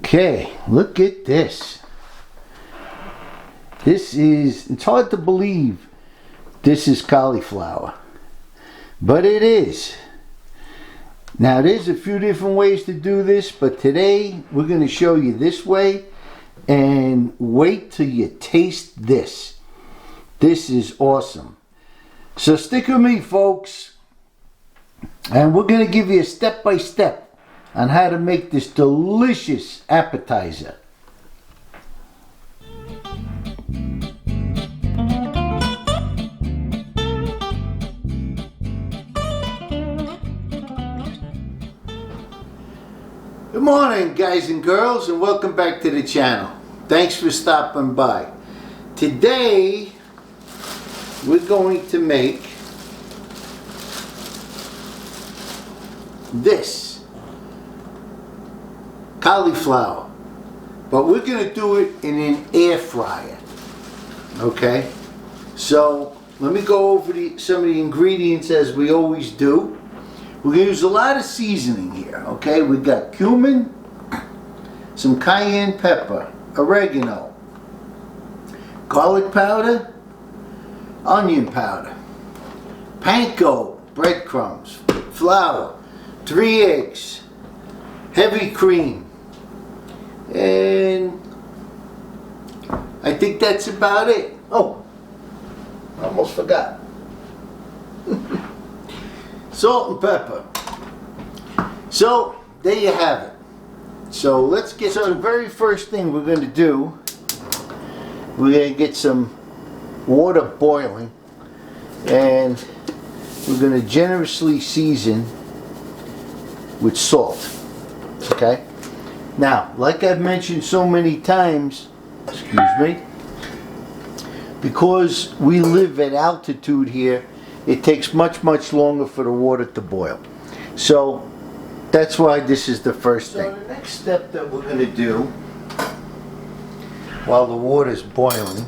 Okay, look at this. It's hard to believe this is cauliflower, but it is. Now there's a few different ways to do this, but today we're going to show you this way, and wait till you taste this. This is awesome. So stick with me, folks, and we're going to give you a step-by-step on how to make this delicious appetizer. Good morning, guys and girls, and welcome back to the channel. Thanks for stopping by. Today we're going to make this cauliflower, but we're going to do it in an air fryer. Okay, so let me go over some of the ingredients as we always do. We're going to use a lot of seasoning here. Okay, we got cumin, some cayenne pepper, oregano, garlic powder, onion powder, panko breadcrumbs, flour, 3 eggs, heavy cream, and I think that's about it. Oh, I almost forgot. Salt and pepper. So there you have it. So let's get, so the very first thing we're going to do, we're going to get some water boiling, and we're going to generously season with salt. Okay? Now, like I've mentioned so many times, excuse me, because we live at altitude here, it takes much longer for the water to boil. So that's why this is the first thing. So the next step that we're going to do while the water is boiling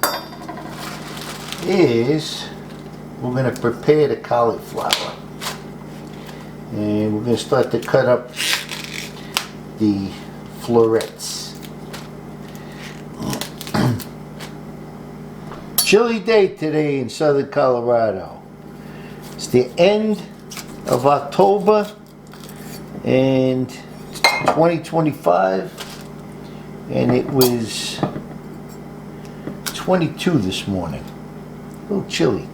is we're going to prepare the cauliflower. And we're going to start to cut up the florets. Chilly day today in southern Colorado. It's the end of October and 2025, and it was 22 this morning. A little chilly,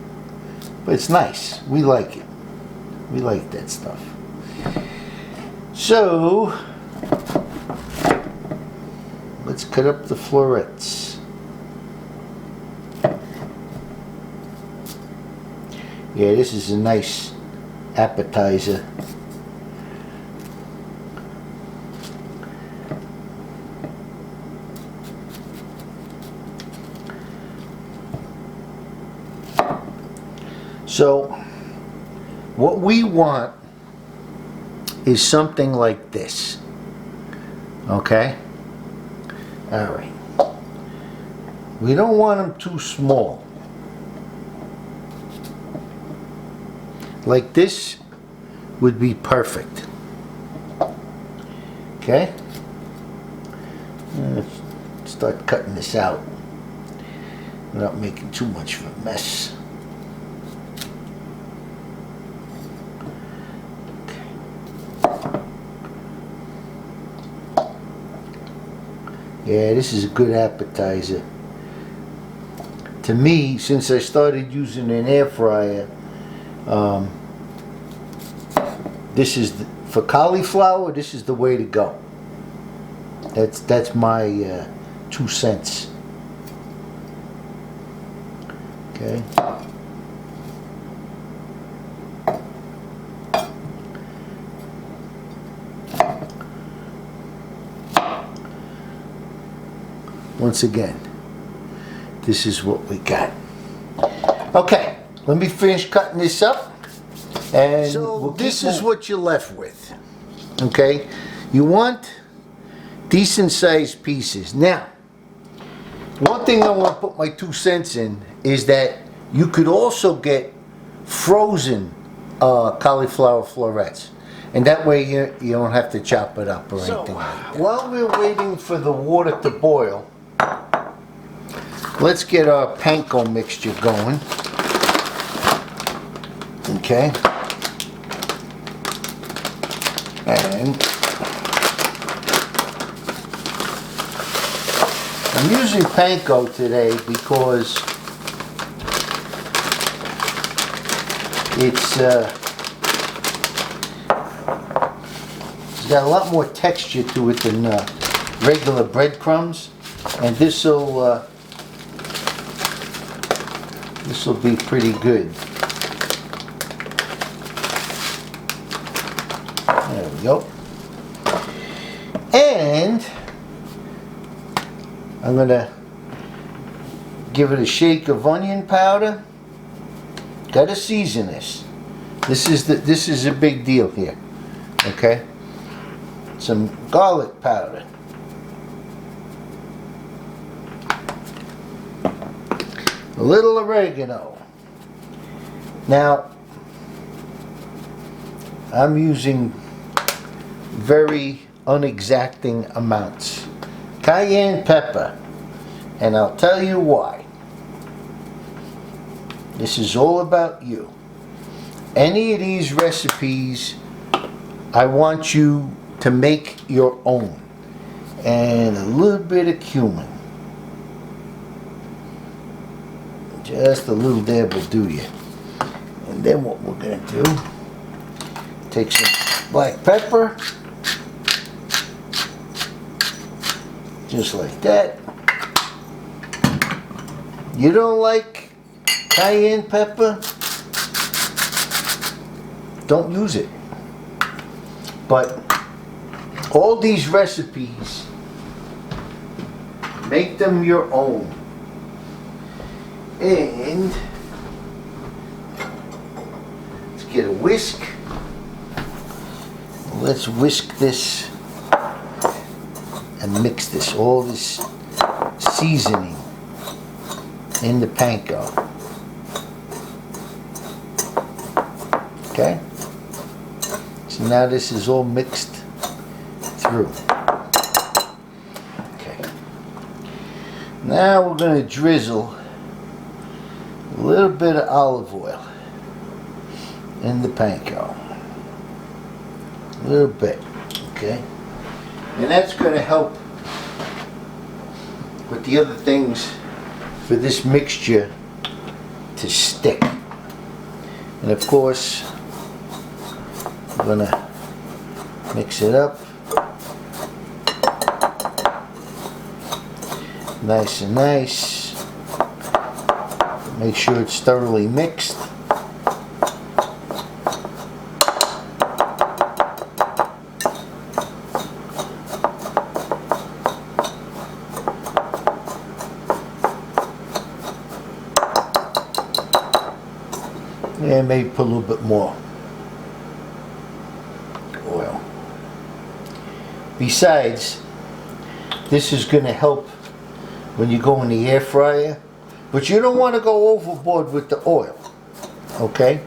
but it's nice. We like it. We like that stuff. So let's cut up the florets. Yeah, this is a nice appetizer. So what we want is something like this. Okay? All right. We don't want them too small. Like this would be perfect. Okay? Let's start cutting this out without making too much of a mess. Okay. Yeah, this is a good appetizer. To me, since I started using an air fryer, this is for cauliflower. This is the way to go. That's my 2 cents. Okay. Once again, this is what we got. Okay. Let me finish cutting this up, and so this is what you're left with. Okay, you want decent sized pieces. Now, one thing I want to put my 2 cents in is that you could also get frozen cauliflower florets, And that way you don't have to chop it up or anything like that. While we're waiting for the water to boil, let's get our panko mixture going. Okay. And I'm using panko today because it's got a lot more texture to it than regular breadcrumbs, and this'll be pretty good. There we go. And I'm gonna give it a shake of onion powder. Gotta season this. This is a big deal here. Okay. Some garlic powder. A little oregano. Now, I'm using very unexacting amounts. Cayenne pepper, and I'll tell you why. This is all about you. Any of these recipes, I want you to make your own. And a little bit of cumin. Just a little dab will do you. And then what we're going to do, take some black pepper. Just like that. You don't like cayenne pepper? Don't use it. But all these recipes, make them your own. And let's get a whisk. Let's whisk this and mix this, all this seasoning in the panko. Okay? So now this is all mixed through. Okay. Now we're going to drizzle a little bit of olive oil in the panko. A little bit. Okay? And that's going to help with the other things for this mixture to stick. And of course, I'm going to mix it up nice and nice. Make sure it's thoroughly mixed. And maybe put a little bit more oil. Besides, this is going to help when you go in the air fryer, but you don't want to go overboard with the oil, okay?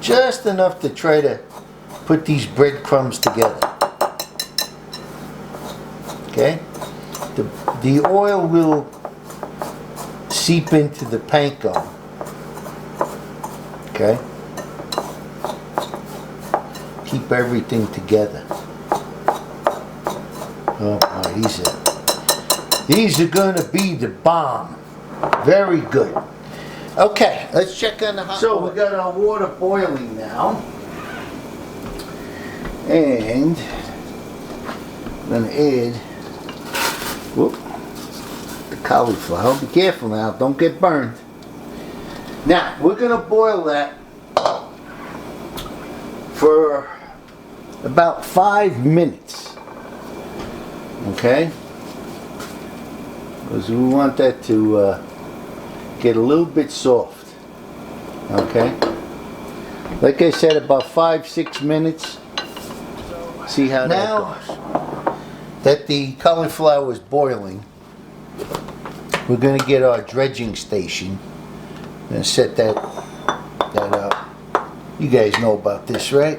Just enough to try to put these breadcrumbs together, okay? The oil will seep into the panko. Okay? Keep everything together. Oh boy, these are going to be the bomb. Very good. Okay, let's check on the hot water. So we got our water boiling now. And I'm going to add the cauliflower. Be careful now, don't get burned. Now, we're going to boil that for about 5 minutes. Okay? Because we want that to get a little bit soft. Okay? Like I said, about 5-6 minutes. See how that goes. That the cauliflower is boiling, we're going to get our dredging station and set that up. You guys know about this, right?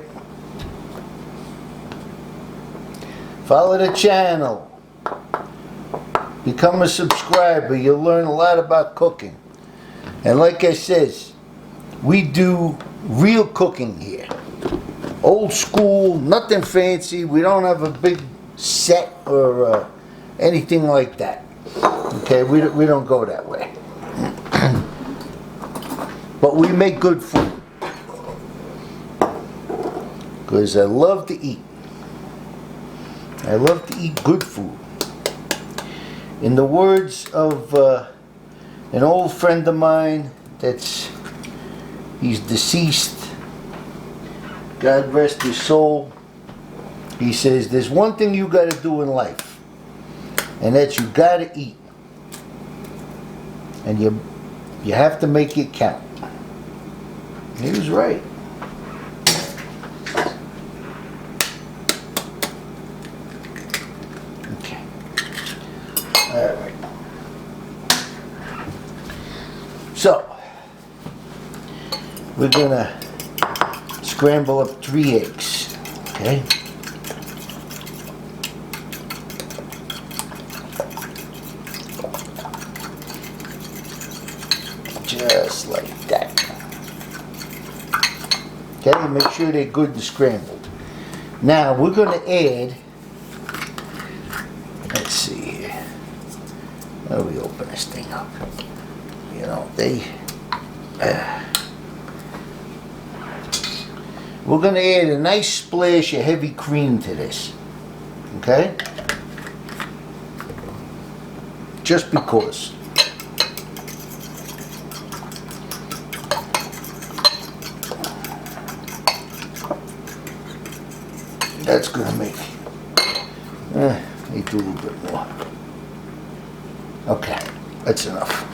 Follow the channel. Become a subscriber. You'll learn a lot about cooking. And like I says, we do real cooking here. Old school, nothing fancy. We don't have a big set or anything like that. Okay, we don't go that way. But we make good food. Because I love to eat. I love to eat good food. In the words of an old friend of mine he's deceased, God rest his soul, he says, there's one thing you got to do in life, and that's you got to eat. And you have to make it count. He was right. Okay. All right. So, we're gonna scramble up 3 eggs, okay? Just like that. Okay, make sure they're good and scrambled. Now, we're gonna add, let's see here. How do we open this thing up? You know, we're going to add a nice splash of heavy cream to this. Okay? Just because. That's going to make need to do a little bit more. Okay, that's enough.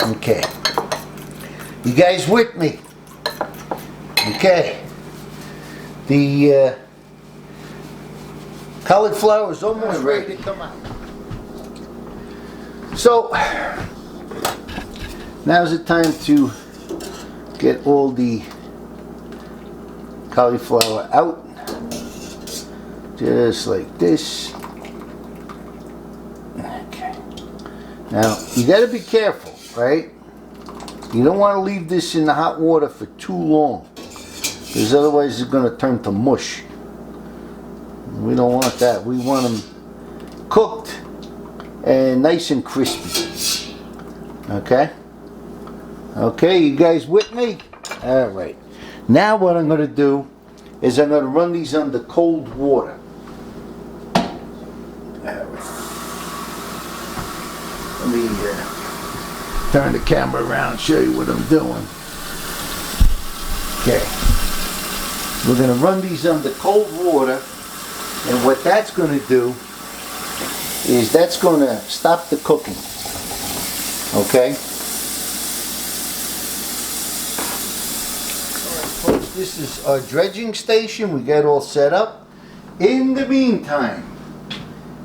Okay. You guys with me? Okay. The cauliflower is almost ready to come out. So, now's the time to get all the cauliflower out. Just like this. Okay. Now, you got to be careful, right? You don't want to leave this in the hot water for too long, because otherwise it's going to turn to mush. We don't want that. We want them cooked and nice and crispy. Okay? Okay, you guys with me? Alright. Now what I'm going to do is I'm going to run these under cold water. Alright. Let me turn the camera around and show you what I'm doing. Okay. We're going to run these under cold water, and what that's going to do is that's going to stop the cooking. Okay? Alright folks, this is our dredging station. We got all set up. In the meantime,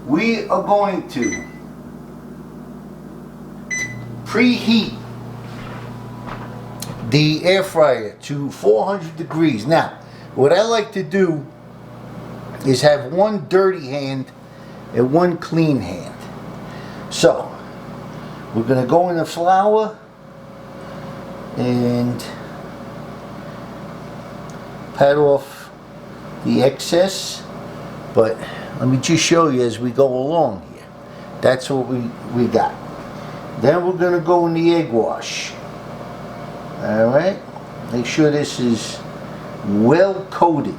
we are going to preheat the air fryer to 400 degrees. Now, what I like to do is have one dirty hand and one clean hand. So, we're going to go in the flour and pat off the excess, but let me just show you as we go along here. That's what we got. Then we're going to go in the egg wash. Alright, make sure this is well coated.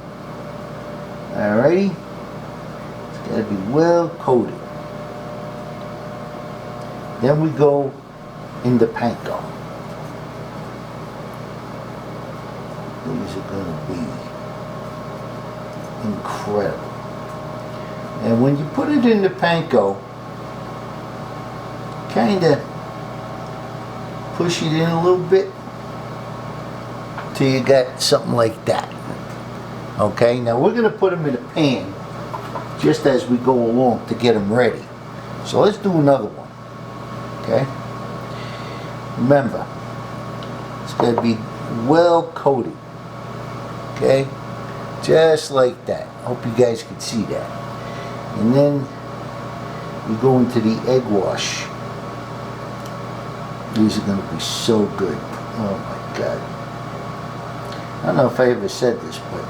Alrighty, it's got to be well coated. Then we go in the panko. These are going to be incredible. And when you put it in the panko, kind of push it in a little bit till you got something like that. Okay, now we're going to put them in a pan just as we go along to get them ready. So let's do another one. Okay? Remember, it's going to be well coated. Okay? Just like that. Hope you guys can see that. And then we go into the egg wash. These are going to be so good. Oh my God. I don't know if I ever said this, but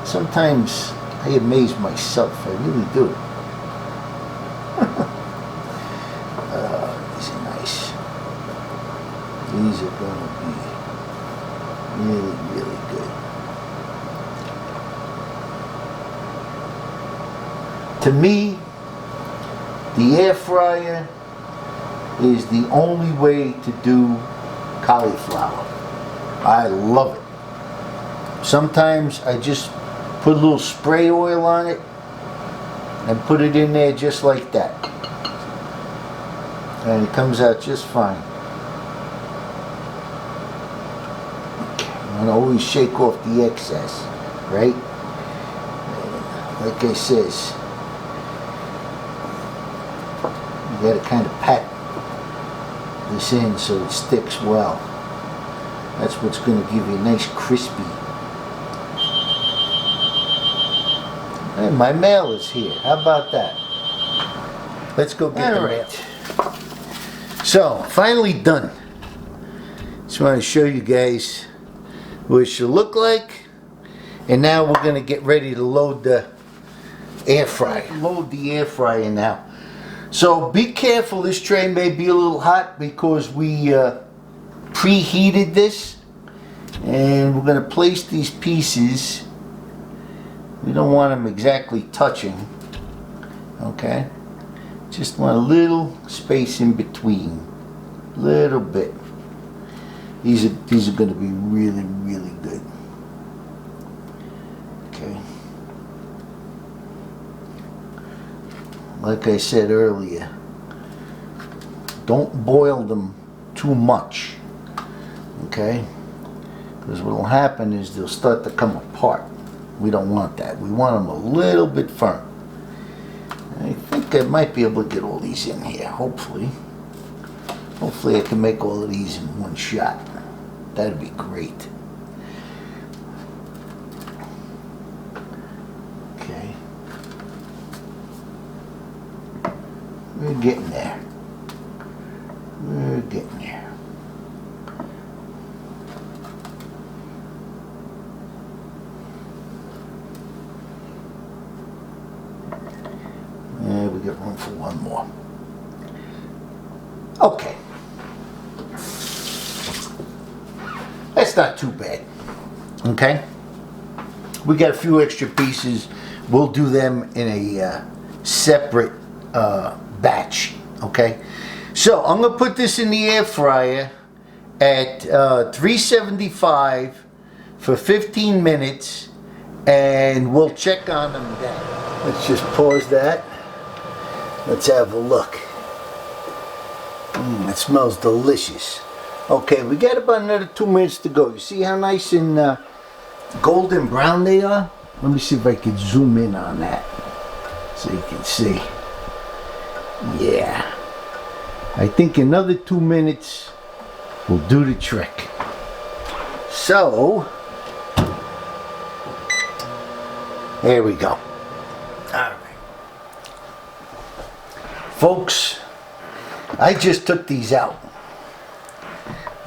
sometimes I amaze myself. I really do. These are nice. These are going to be really, really good. To me, the air fryer is the only way to do cauliflower. I love it. Sometimes I just put a little spray oil on it and put it in there just like that. And it comes out just fine. And always shake off the excess, right? And like I says, you gotta kind of pat this in so it sticks well. That's what's gonna give you a nice crispy. Hey, my mail is here. How about that? Let's go get the mail. So, finally done. Just want to show you guys what it should look like. And now we're going to get ready to load the air fryer. Load the air fryer now. So, be careful. This tray may be a little hot because we preheated this. And we're going to place these pieces. We don't want them exactly touching, okay? Just want a little space in between, little bit. These are going to be really, really good. Okay. Like I said earlier, don't boil them too much, okay? Because what will happen is they'll start to come apart. We don't want that. We want them a little bit firm. I think I might be able to get all these in here, hopefully. Hopefully I can make all of these in one shot. That'd be great. Okay. We're getting there. We're getting there. We got room for one more. Okay. That's not too bad. Okay. We got a few extra pieces. We'll do them in a separate batch. Okay. So I'm going to put this in the air fryer at 375 for 15 minutes and we'll check on them then. Let's just pause that. Let's have a look. It smells delicious. Okay, we got about another 2 minutes to go. You see how nice and golden brown they are? Let me see if I can zoom in on that so you can see. Yeah. I think another 2 minutes will do the trick. So, there we go. Alright. Folks, I just took these out.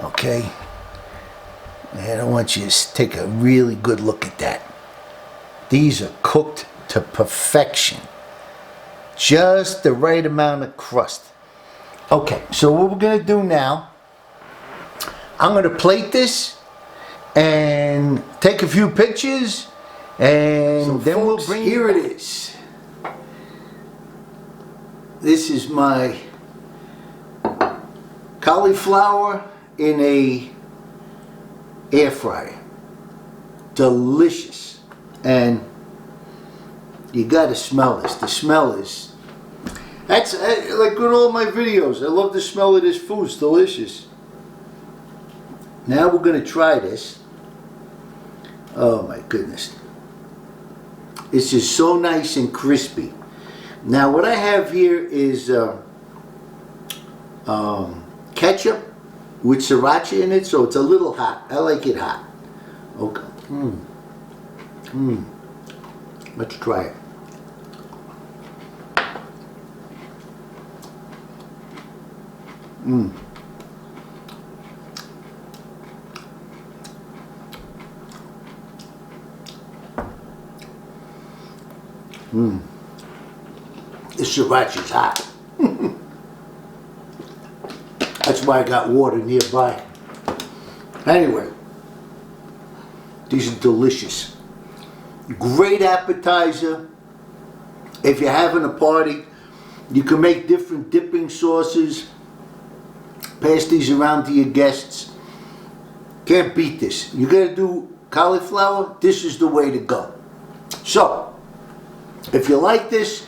Okay? And I want you to take a really good look at that. These are cooked to perfection. Just the right amount of crust. Okay, so what we're going to do now, I'm going to plate this and take a few pictures and so then folks, we'll bring here it is. This is my cauliflower in a air fryer. Delicious. And you gotta smell this. The smell is, that's like with all my videos. I love the smell of this food. It's delicious. Now we're gonna try this. Oh my goodness. It's just so nice and crispy. Now what I have here is ketchup with sriracha in it, so it's a little hot. I like it hot. Okay. Let's try it. The sriracha's hot. That's why I got water nearby. Anyway, these are delicious. Great appetizer. If you're having a party, you can make different dipping sauces. Pass these around to your guests. Can't beat this. You gotta do cauliflower, this is the way to go. So, if you like this,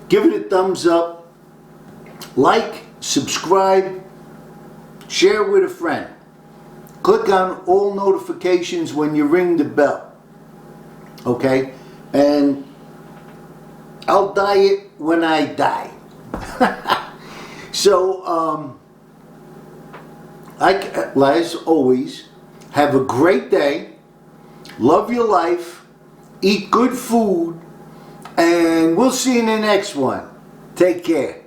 give it a thumbs up. Like, subscribe, share with a friend. Click on all notifications when you ring the bell. Okay? And I'll diet when I die. So, as always, have a great day, love your life, eat good food, and we'll see you in the next one. Take care.